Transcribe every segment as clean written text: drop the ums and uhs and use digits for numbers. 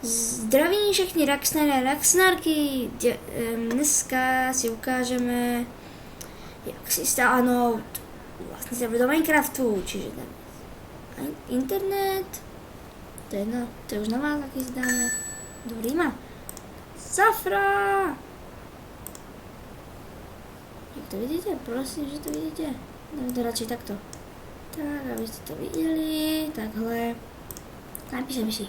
Zdraví všechny Raxnary a Raxnarky. Dneska si ukážeme, jak si stáhnout vlastný server do Minecraftu, čiže internet, to je jedno, to je už na vás, aký si dáme. Dobrý má. Safra! Jak to vidíte? Prosím, že to vidíte. Dáme to radšej takto. Tak, aby ste to videli, takhle. Napíšeme si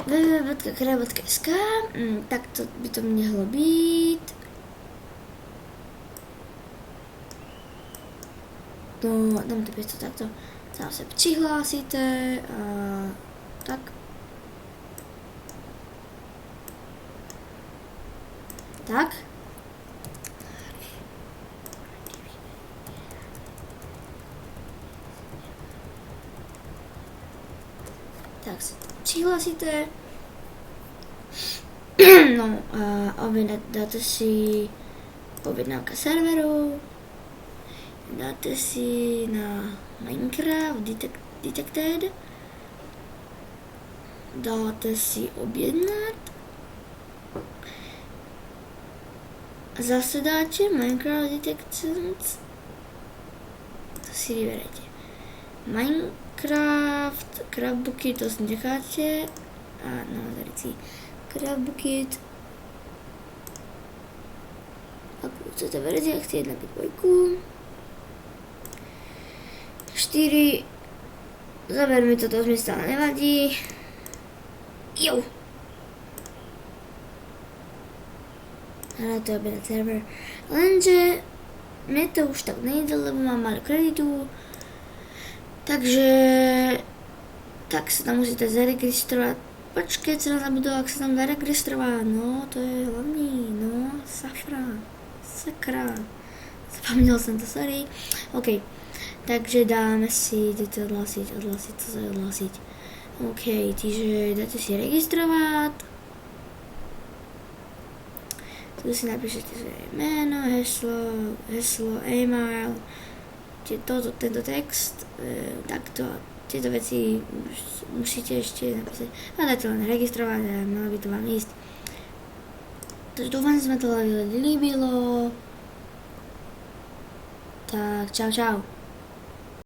www.kra.sk. Tak to by to mělo být. No, dám to pěsto takto. Tam se přihlásíte a tak. Tak. Tak se přihlásíte. No a dáte si objednávka serveru. Dáte si na Minecraft Detected. Dáte si objednat. A zase dáte Minecraft Detected. To si vyberete. Minecraft Crafbucket, to si necháte. A naozaj si Crafbucket. Ak chcete verzie, chcete na 5. 4. Zaber mi to z miesta nevadí. Jo. Ale to je objednat server. Lenže mne to už tak nejde, lebo mám málo kreditu. Takže tak se tam musíte zaregistrovat. Počkej, co nám zabudlo, jak se tam zaregistrovat. No, to je hlavní, no, sakra. Zapomněl jsem to, sorry. OK, takže dáme si, jdete odhlásit, co se odhlásit. OK, takže dáte si registrovat. Tu si napíšete své jméno, heslo, e-mail, tento text, takto, tyto věci musíte ještě napísat. A dáte len registrovat a mělo by to vám jíst. Takže doufám, že se mi to líbilo. Tak čau.